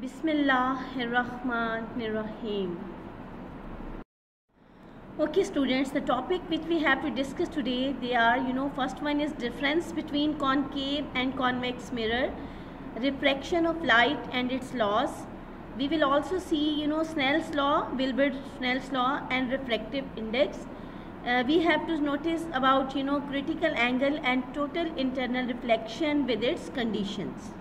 Bismillahirrahmanirrahim. Okay students, the topic which we have to discuss today, they are, first one is difference between concave and convex mirror, refraction of light and its laws. We will also see, Snell's law, Wilbur-Snell's law and refractive index. We have to notice about, critical angle and total internal reflection with its conditions.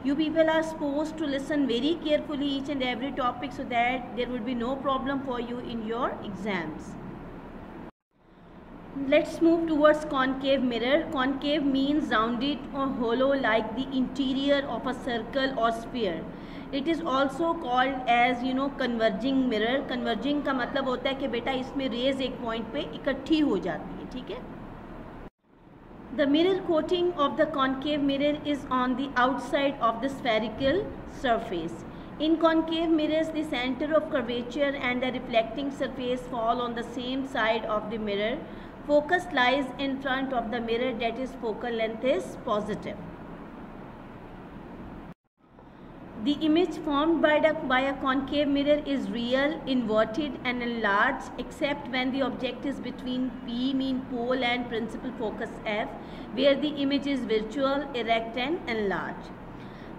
You people are supposed to listen very carefully each and every topic so that there will be no problem for you in your exams. Let's move towards concave mirror. Concave means rounded or hollow like the interior of a circle or sphere. It is also called as converging mirror. Converging का मतलब होता है कि बेटा इसमें raise एक point पे इकट्ठी हो जाती है, ठीक है. The mirror coating of the concave mirror is on the outside of the spherical surface. In concave mirrors, the center of curvature and the reflecting surface fall on the same side of the mirror. Focus lies in front of the mirror, that is, focal length is positive. The image formed by a concave mirror is real, inverted and enlarged except when the object is between P, mean pole, and principal focus F, where the image is virtual, erect and enlarged.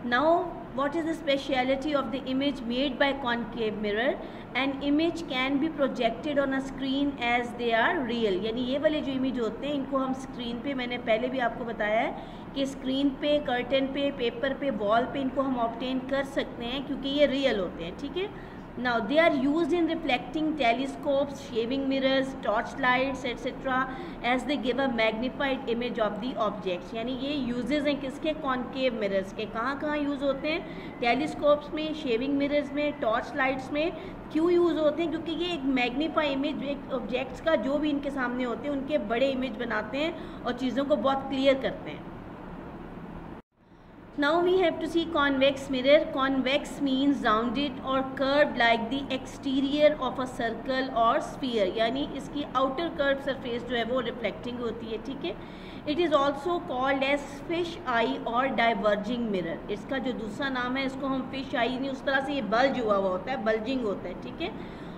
Now, what is the speciality of the image made by concave mirror? An image can be projected on a screen as they are real. यानी ये वाले जो image होते हैं इनको हम screen पे, मैंने पहले भी आपको बताया है कि स्क्रीन पे, कर्टन पे, पेपर पे, वॉल पे इनको हम ऑब्टेन कर सकते हैं क्योंकि ये रियल होते हैं, ठीक है. Now they are used in reflecting telescopes, shaving mirrors, torch lights, etc. as they give a magnified image of the objects. यानी ये uses हैं किसके? concave mirrors के. कहाँ यूज़ होते हैं? टेलीस्कोप्स में, शेविंग मिरर्स में, टॉर्च लाइट्स में. क्यों यूज़ होते हैं? क्योंकि ये एक मैग्नीफाई इमेज, एक ऑब्जेक्ट्स का जो भी इनके सामने होते हैं उनके बड़े इमेज बनाते हैं और चीज़ों को बहुत क्लियर करते हैं. Now we have to see convex mirror. Convex means rounded or curved like the exterior of a circle or sphere. यानी इसकी outer curved surface जो है वो reflecting होती है, ठीक है. It is also called as fish eye or diverging mirror. इसका जो दूसरा नाम है इसको हम fish eye, नहीं उस तरह से ये bulge हुआ होता है, bulging होता है, ठीक है.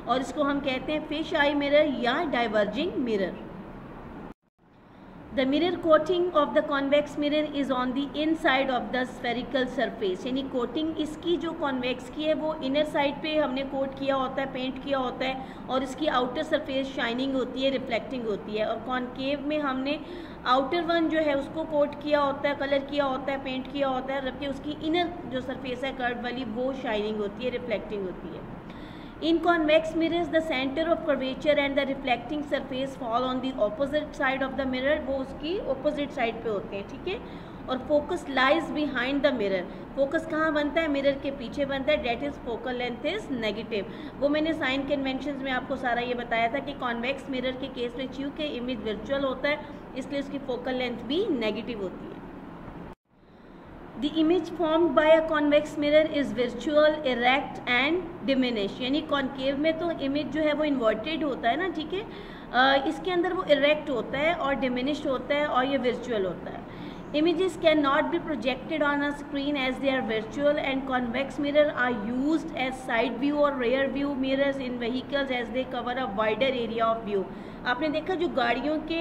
और इसको हम कहते हैं fish eye mirror या diverging mirror. The mirror coating of the convex mirror is on the inside of the spherical surface. यानी coating इसकी जो convex की है वो inner side पे हमने coat किया होता है, paint किया होता है और इसकी outer surface shining होती है, reflecting होती है. और concave में हमने outer one जो है उसको coat किया होता है, color किया होता है, paint किया होता है, जबकि उसकी inner जो surface है curved वाली वो shining होती है, reflecting होती है. In convex mirrors, the center of curvature and the reflecting surface fall on the opposite side of the mirror. वो उसकी opposite side पे होते हैं, ठीक है. और focus lies behind the mirror. Focus कहाँ बनता है? मिरर के पीछे बनता है. That is focal length is negative. वो मैंने sign conventions में आपको सारा ये बताया था कि convex mirror के केस में चूँकि image virtual होता है इसलिए उसकी focal length भी negative होती है. The image formed by a convex mirror is virtual, erect and diminished. यानी concave में तो image जो है वो inverted होता है ना, ठीक है. इसके अंदर वो erect होता है और diminished होता है और ये virtual होता है. Images cannot be projected on a screen as they are virtual, and convex mirror are used as side view or rear view mirrors in vehicles as they cover a wider area of view. आपने देखा जो गाड़ियों के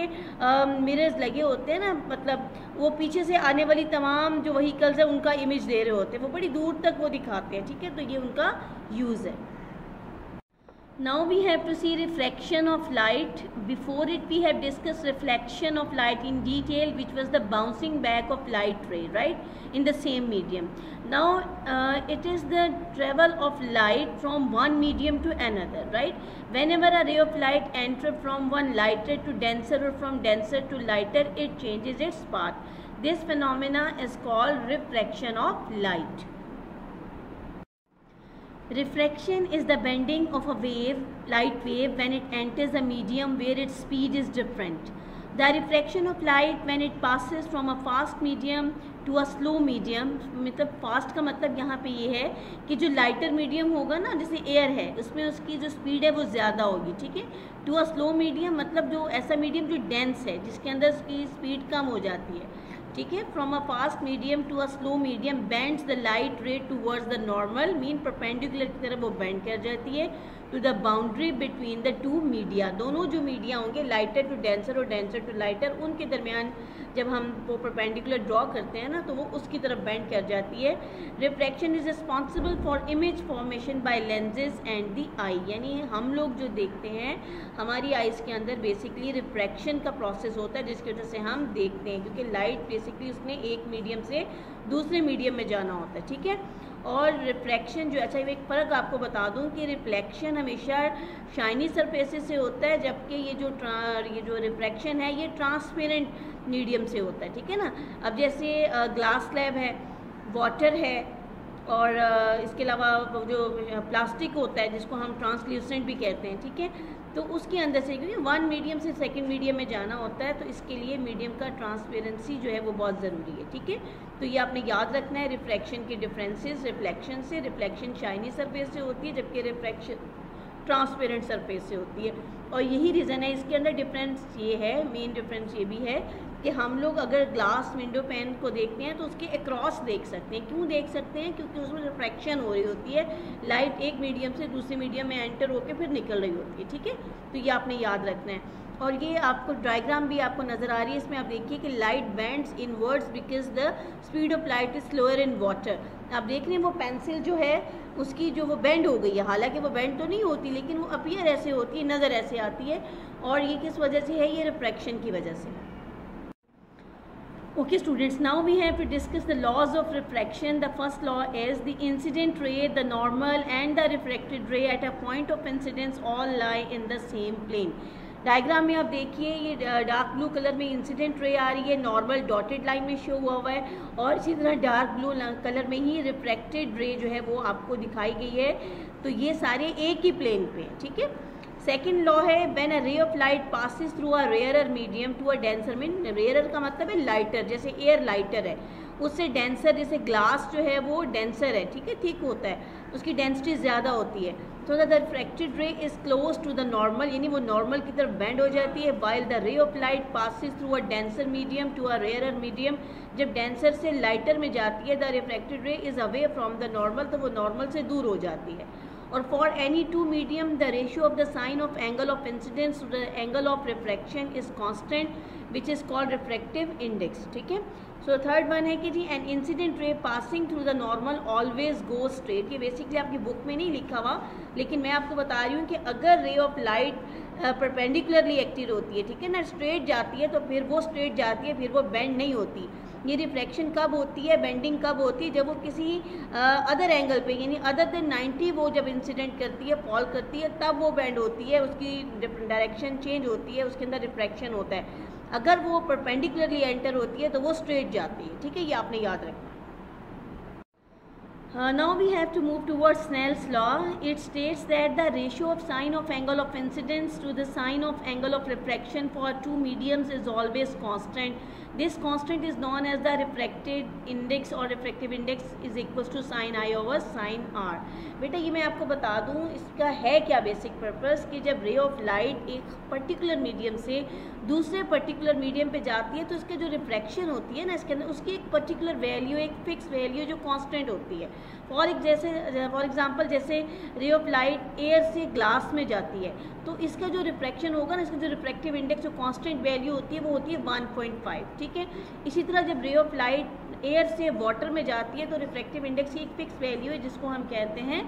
mirrors लगे होते हैं ना, मतलब वो पीछे से आने वाली तमाम जो व्हीकल्स हैं उनका इमेज दे रहे होते हैं, वो बड़ी दूर तक वो दिखाते हैं, ठीक है. तो ये उनका यूज़ है. Now we have to see refraction of light. Before it we have discussed reflection of light in detail, which was the bouncing back of light ray, right, in the same medium. Now it is the travel of light from one medium to another, right. Whenever a ray of light enters from one lighter to denser or from denser to lighter, it changes its path. This phenomena is called refraction of light. Refraction is the bending of a wave, light wave, when it enters a medium where its speed is different. The refraction of light when it passes from a fast medium to a slow medium, मतलब fast का मतलब यहाँ पे ये है कि जो lighter medium होगा ना, जैसे air है, उसमें उसकी जो speed है वो ज़्यादा होगी, ठीक है. To a slow medium मतलब जो ऐसा medium जो dense है, जिसके अंदर उसकी speed कम हो जाती है. ठीक है। From a fast medium to a slow medium bends the light ray towards the normal, mean perpendicular की तरफ वो बेंड कर जाती है to the boundary between the two media. दोनों जो मीडिया होंगे, लाइटर टू डेंसर और डेंसर टू लाइटर, उनके दरमियान जब हम वो परपेंडिकुलर ड्रॉ करते हैं ना, तो वो उसकी तरफ बेंड कर जाती है। Refraction is responsible for image formation by lenses and the eye, यानी हम लोग जो देखते हैं हमारी आइज़ के अंदर बेसिकली रिफ्रैक्शन का प्रोसेस होता है, जिसकी वजह से हम देखते हैं, क्योंकि लाइट बेसिकली उसने एक मीडियम से दूसरे मीडियम में जाना होता है, ठीक है। और रिफ्रैक्शन जो, अच्छा एक फ़र्क आपको बता दूं कि रिफ्लेक्शन हमेशा शाइनी सरफेसेस से होता है, जबकि ये जो रिफ्रैक्शन है ये ट्रांसपेरेंट मीडियम से होता है, ठीक है ना। अब जैसे ग्लास स्लैब है, वाटर है, और इसके अलावा जो प्लास्टिक होता है जिसको हम ट्रांसल्यूसेंट भी कहते हैं, ठीक है, तो उसके अंदर से क्योंकि वन मीडियम से सेकंड मीडियम में जाना होता है, तो इसके लिए मीडियम का ट्रांसपेरेंसी जो है वो बहुत ज़रूरी है, ठीक है। तो ये आपने याद रखना है रिफ्रैक्शन के डिफरेंसेस रिफ्लेक्शन से। रिफ्लेक्शन शाइनी सरफेस से होती है, जबकि रिफ्रैक्शन ट्रांसपेरेंट सरफेस से होती है। और यही रीज़न है इसके अंदर डिफरेंस ये है, मेन डिफरेंस ये भी है कि हम लोग अगर ग्लास विंडो पैन को देखते हैं तो उसके अक्रॉस देख सकते हैं। क्यों देख सकते हैं? क्योंकि उसमें रिफ्रैक्शन हो रही होती है, लाइट एक मीडियम से दूसरे मीडियम में एंटर होकर फिर निकल रही होती है, ठीक है। तो ये आपने याद रखना है। और ये आपको डायग्राम भी आपको नज़र आ रही है, इसमें आप देखिए कि light bends inwards because the speed of light is slower in water. आप देख रहे हैं वो पेंसिल जो है उसकी जो वो बेंड हो गई है, हालांकि वो बेंड तो नहीं होती, लेकिन वो अपीयर ऐसे होती है, नज़र ऐसे आती है, और ये किस वजह से है? ये रिफ्रैक्शन की वजह से। Okay students, now we have to discuss the laws of refraction. The first law is the incident ray, the normal and the refracted ray at a point of incidence all lie in the same plane. Diagram में आप देखिए ये dark blue colour में incident ray आ रही है, normal dotted line में show हुआ है, और इसी तरह डार्क ब्लू कलर में ही रिफ्रैक्टेड रे जो है वो आपको दिखाई गई है। तो ये सारे एक ही प्लेन पे हैं, ठीक है। सेकेंड लॉ है when a ray of light passes through a rarer medium to a denser, mean rarer का मतलब है लाइटर, जैसे एयर लाइटर है उससे डेंसर, जैसे ग्लास जो है वो डेंसर है, ठीक है, थिक होता है, उसकी डेंसिटी ज़्यादा होती है। तो the refracted ray is close to the normal, यानी वो नॉर्मल की तरफ बेंड हो जाती है, while the ray of light passes through a denser medium to a rarer medium, जब डेंसर से लाइटर में जाती है the refracted ray is away from the normal, तो वो नॉर्मल से दूर हो जाती है। और for any two medium the ratio of the sine of angle of incidence to the angle of refraction is constant which is called refractive index, ठीक है। सो थर्ड वन है कि जी एन incident ray passing through the normal always go straight. ये basically आपकी book में नहीं लिखा हुआ, लेकिन मैं आपको बता रही हूँ कि अगर रे ऑफ लाइट परपेंडिकुलरली एक्टिव होती है, ठीक है ना, स्ट्रेट जाती है, तो फिर वो स्ट्रेट जाती है, फिर वो बेंड नहीं होती। ये रिफ्लेक्शन कब होती है, बेंडिंग कब होती है? जब वो किसी अदर एंगल पे, यानी अदर देन 90 वो जब इंसिडेंट करती है, फॉल करती है, तब वो बेंड होती है, उसकी डायरेक्शन चेंज होती है, उसके अंदर रिफ्रैक्शन होता है। अगर वो परपेंडिकुलरली एंटर होती है तो वो स्ट्रेट जाती है, ठीक है, ये आपने याद रखना। Now we have to move towards Snell's law. It states that the ratio of sine of angle of incidence to the sine of angle of refraction for two mediums is always constant. This constant is known as the refracted index or refractive index is equals to sin I over sin R. बेटा ये मैं आपको बता दूँ इसका है क्या basic purpose, कि जब रे ऑफ लाइट एक पर्टिकुलर मीडियम से दूसरे पर्टिकुलर मीडियम पे जाती है तो इसके जो रिफ्रैक्शन होती है ना, इसके अंदर उसकी एक पर्टिकुलर वैल्यू, एक फिक्स वैल्यू जो कांस्टेंट होती है। फॉर एग्जांपल जैसे रे ऑफ लाइट एयर से ग्लास में जाती है तो इसका जो रिफ्रैक्शन होगा ना, इसका जो रिफ्रैक्टिव इंडेक्स जो कांस्टेंट वैल्यू होती है वो होती है 1.5, ठीक है। इसी तरह जब रे ऑफ लाइट एयर से वाटर में जाती है तो रिफ्रैक्टिव इंडेक्स की एक फिक्स वैल्यू है जिसको हम कहते हैं,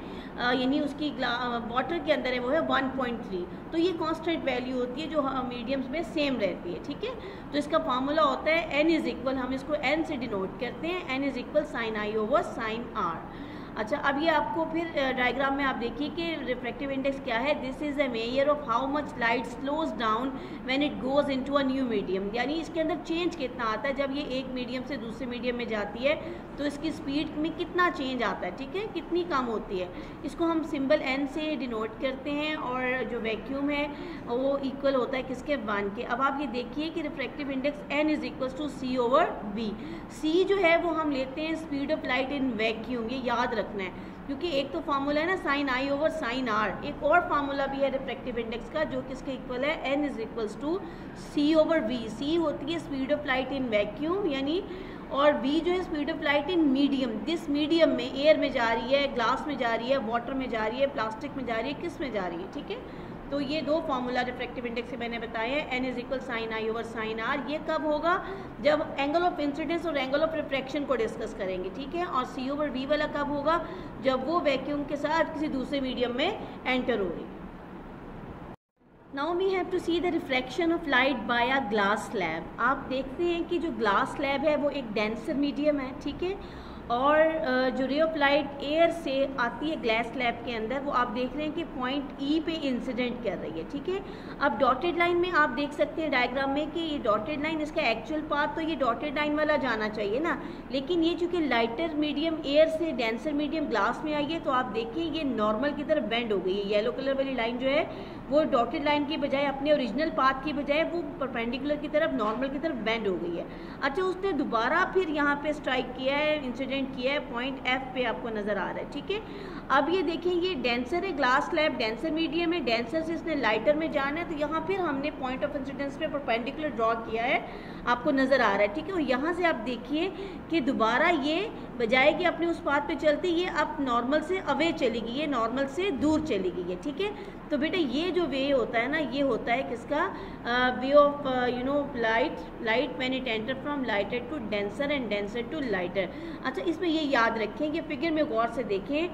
यानी उसकी वाटर के अंदर है वो है 1.3, तो ये कांस्टेंट वैल्यू होती है जो मीडियम्स में सेम रहती है, ठीक है। तो इसका फार्मूला होता है n इज इक्वल, हम इसको n से डिनोट करते हैं, n is equal sine i over sine r. अच्छा, अब ये आपको फिर डायग्राम में आप देखिए कि रिफ्रैक्टिव इंडेक्स क्या है। This is a measure of how much light slows down when it goes into a new medium, यानी इसके अंदर चेंज कितना आता है जब ये एक मीडियम से दूसरे मीडियम में जाती है, तो इसकी स्पीड में कितना चेंज आता है, ठीक है, कितनी कम होती है। इसको हम सिंबल n से डिनोट करते हैं, और जो वैक्यूम है वो इक्वल होता है किसके, 1 के। अब आप ये देखिए कि refractive index n is equal to c over v। c जो है वो हम लेते हैं speed of light in vacuum, ये याद रखना है, क्योंकि एक तो फार्मूला है ना sine i over sine r, एक और फार्मूला भी है रिफ्रैक्टिव इंडेक्स का जो किसके इक्वल है, n is equals to c over v। c होती है speed of light in vacuum यानी, और v जो है speed of light in medium. This medium में एयर में जा रही है, ग्लास में जा रही है, वाटर में जा रही है, प्लास्टिक में जा रही है, किस में जा रही है, ठीक है। तो ये दो फार्मूला रिफ्रैक्टिव इंडेक्स से मैंने बताए हैं, n is equal sine i over sine r. ये कब होगा, जब एंगल ऑफ इंसिडेंस और एंगल ऑफ रिफ्रैक्शन को डिस्कस करेंगे, ठीक है। और c ओवर v वाला कब होगा, जब वो वैक्यूम के साथ किसी दूसरे मीडियम में एंटर हो रही। Now we have to see the refraction of light by a glass slab. आप देखते हैं कि जो ग्लास स्लैब है वो एक डेंसर मीडियम है, ठीक है, और जो रे ऑफ लाइट एयर से आती है ग्लास स्लैब के अंदर, वो आप देख रहे हैं कि पॉइंट ई पे इंसिडेंट कर रही है, ठीक है। अब डॉटेड लाइन में आप देख सकते हैं डायग्राम में कि ये डॉटेड लाइन, इसका एक्चुअल पाथ तो ये डॉटेड लाइन वाला जाना चाहिए ना, लेकिन ये चूँकि लाइटर मीडियम एयर से डेंसर मीडियम ग्लास में आई है, तो आप देखिए ये नॉर्मल की तरफ बेंड हो गई है। येलो कलर वाली लाइन जो है वो डॉटेड लाइन की बजाय, अपने ओरिजिनल पाथ की बजाय वो परपेंडिकुलर की तरफ, नॉर्मल की तरफ बेंड हो गई है। अच्छा, उसने दोबारा फिर यहाँ पे स्ट्राइक किया है, इंसिडेंट किया है, पॉइंट एफ पे आपको नज़र आ रहा है, ठीक है। अब ये देखें, ये डेंसर है, ग्लास स्लैब डेंसर मीडियम है, डेंसर से इसने लाइटर में जाना है, तो यहाँ फिर हमने पॉइंट ऑफ इंसिडेंस पे परपेंडिकुलर ड्रॉ किया है, आपको नज़र आ रहा है, ठीक है। और यहाँ से आप देखिए कि दोबारा ये बजाय कि अपने उस पाथ पे चलती, ये अब नॉर्मल से अवे चली गई है, नॉर्मल से दूर चली गई है, ठीक है। तो बेटा ये जो वे होता है ना, ये होता है किसका, way of light when it enter from lighter to denser and denser to lighter. अच्छा, इसमें ये याद रखें कि फिगर में गौर से देखें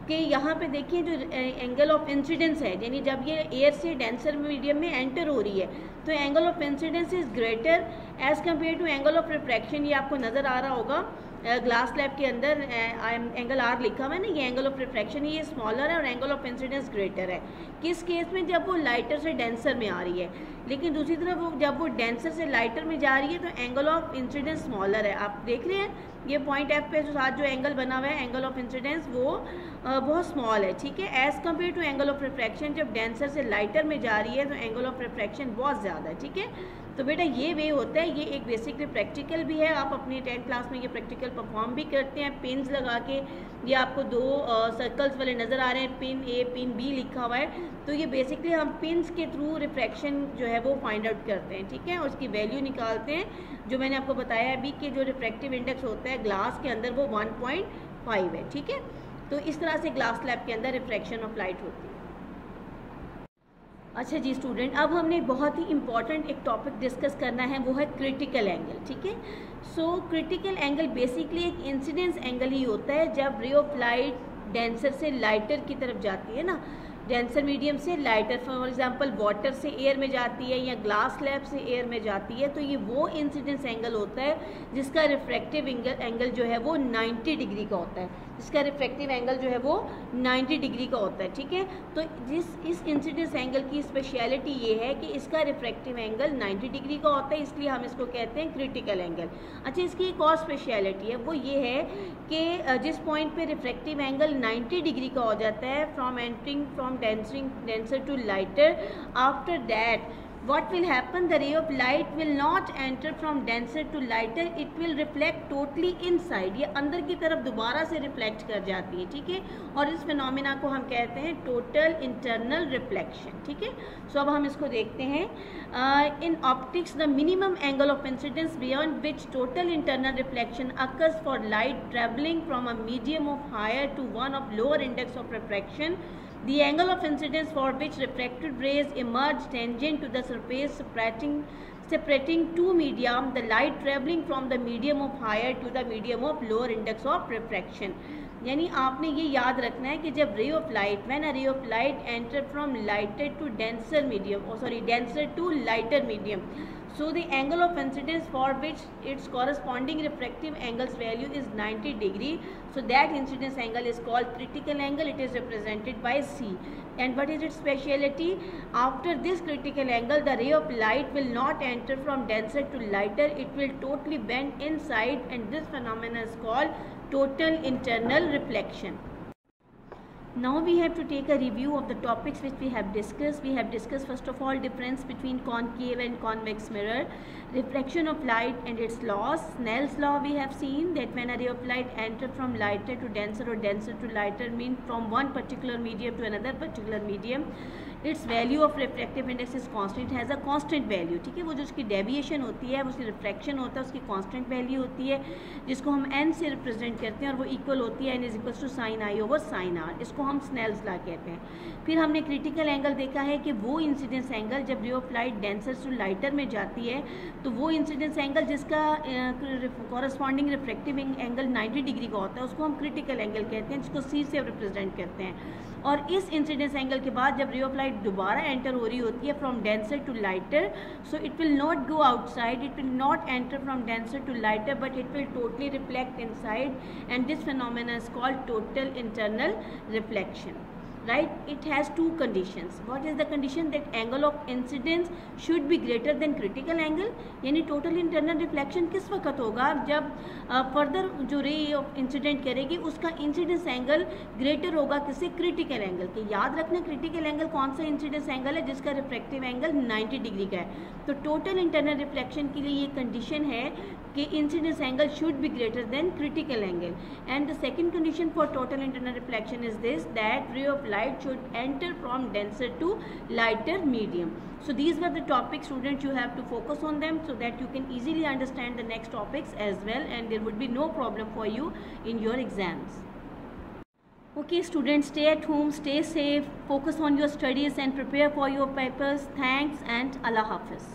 कि यहाँ पे देखिए जो एंगल ऑफ इंसिडेंस है, यानी जब ये एयर से डेंसर मीडियम में एंटर हो रही है, तो angle of incidence is greater as compare to angle of refraction. ये आपको नज़र आ रहा होगा ग्लास स्लैब के अंदर एंगल आर लिखा हुआ है ना, ये एंगल ऑफ रिफ्रैक्शन ये स्मॉलर है और एंगल ऑफ इंसिडेंस ग्रेटर है। किस केस में, जब वो लाइटर से डेंसर में आ रही है, लेकिन दूसरी तरफ जब वो डेंसर से लाइटर में जा रही है तो एंगल ऑफ इंसिडेंस स्मॉलर है। आप देख रहे हैं ये पॉइंट एफ पे जो साथ जो एंगल बना हुआ है, एंगल ऑफ इंसिडेंस वो बहुत स्मॉल है, ठीक है, as compare to angle of refraction. जब डेंसर से लाइटर में जा रही है तो एंगल ऑफ रिफ्रैक्शन बहुत ज़्यादा है, ठीक है। तो बेटा ये वे होता है, ये एक बेसिकली प्रैक्टिकल भी है, आप अपनी 10th क्लास में ये प्रैक्टिकल परफॉर्म भी करते हैं। पिन्स लगा के, ये आपको दो सर्कल्स वाले नज़र आ रहे हैं, पिन ए पिन बी लिखा हुआ है, तो ये बेसिकली हम पिन्स के थ्रू रिफ्रैक्शन जो है वो फाइंड आउट करते हैं, ठीक है, और उसकी वैल्यू निकालते हैं। जो मैंने आपको बताया अभी कि जो रिफ्रैक्टिव इंडेक्स होता है ग्लास के अंदर वो 1.5 है, ठीक है। तो इस तरह से ग्लास स्लैब के अंदर रिफ्रैक्शन ऑफ लाइट होती है। अच्छा जी स्टूडेंट, अब हमने बहुत ही इंपॉर्टेंट एक टॉपिक डिस्कस करना है, वो है क्रिटिकल एंगल, ठीक है। सो क्रिटिकल एंगल बेसिकली एक इंसिडेंस एंगल ही होता है जब रे ऑफ लाइट डेंसर से लाइटर की तरफ जाती है ना, डेंसर मीडियम से लाइटर, फॉर एग्जांपल वाटर से एयर में जाती है या ग्लास स्लैब से एयर में जाती है, तो ये वो इंसिडेंस एंगल होता है जिसका रिफ्रैक्टिव एंगल जो है वो 90 डिग्री का होता है, जिसका रिफ्रैक्टिव एंगल जो है वो 90 डिग्री का होता है, ठीक है। तो इस इंसिडेंस एंगल की स्पेशलिटी ये है कि इसका रिफ्रैक्टिव एंगल 90 डिग्री का होता है, इसलिए हम इसको कहते हैं क्रिटिकल एंगल। अच्छा, इसकी एक और स्पेशलिटी है, वो ये है कि जिस पॉइंट पे रिफ्रैक्टिव एंगल 90 डिग्री का हो जाता है from entering from denser to lighter, after that what will happen, the ray of light will not enter from denser to lighter, it will reflect totally inside, ये अंदर की तरफ दोबारा से रिफ्लेक्ट कर जाती है, ठीक है। और इस फिनोमिना को हम कहते हैं टोटल इंटरनल रिफ्लेक्शन, ठीक है। सो अब हम इसको देखते हैं। In optics the minimum angle of incidence beyond which total internal reflection occurs for light travelling from a medium of higher to one of lower index of refraction, the angle of incidence for which refracted rays emerge tangent to the surface separating two medium, the light travelling from the medium of higher to the medium of lower index of refraction। यानी आपने ये याद रखना है कि जब ray of light, when a ray of light enter from lighter to denser medium, denser to lighter medium, so the angle of incidence for which its corresponding refractive angle's value is 90 degree, so that incidence angle is called critical angle, it is represented by C. And what is its speciality? After this critical angle, the ray of light will not enter from denser to lighter, it will totally bend inside, and this phenomenon is called total internal reflection. Now we have to take a review of the topics which we have discussed. We have discussed first of all difference between concave and convex mirror, reflection of light and its laws. Snell's law we have seen that when a ray of light enter from lighter to denser or denser to lighter, mean from one particular medium to another particular medium, its value of refractive index is constant, has a constant value. ठीक है, वो जो उसकी deviation होती है, उसकी refraction होता है, उसकी कॉन्स्टेंट वैल्यू होती है, जिसको हम एन से रिप्रेजेंट करते हैं और वो इक्वल होती है n is equal to sine i over sine r. इसको हम स्नेल्स लॉ कहते हैं. फिर हमने क्रिटिकल एंगल देखा है कि वो इंसिडेंस एंगल जब ray of light denser to lighter में जाती है तो वो इंसिडेंस एंगल जिसका कॉरस्पॉन्डिंग रिफ्रैक्टिव एंगल 90 डिग्री का होता है उसको हम क्रिटिकल एंगल कहते हैं, जिसको सी से रिप्रेजेंट करते हैं. और इस इंसिडेंस एंगल के बाद जब रे ऑफ लाइट दोबारा एंटर हो रही होती है from denser to lighter, so it will not go outside, it will not enter from denser to lighter, but it will totally reflect inside, and this phenomena is called total internal reflection. Right, it has two conditions. What is the condition? That angle of incidence should be greater than critical angle. यानी total internal reflection किस वक्त होगा? जब further जो ray of incident करेगी उसका incidence angle greater होगा किससे? क्रिटिकल एंगल के. याद रखना क्रिटिकल एंगल कौन सा इंसिडेंस एंगल है? जिसका रिफ्रैक्टिव एंगल 90 डिग्री का है. तो टोटल इंटरनल रिफ्लेक्शन के लिए ये कंडीशन है कि incidence angle should be greater than critical angle. And the second condition for total internal reflection is this, that ray of light should enter from denser to lighter medium. So these were the topics, students, you have to focus on them so that you can easily understand the next topics as well, and there would be no problem for you in your exams. Okay students, stay at home, stay safe, focus on your studies and prepare for your papers. Thanks and Allah Hafiz.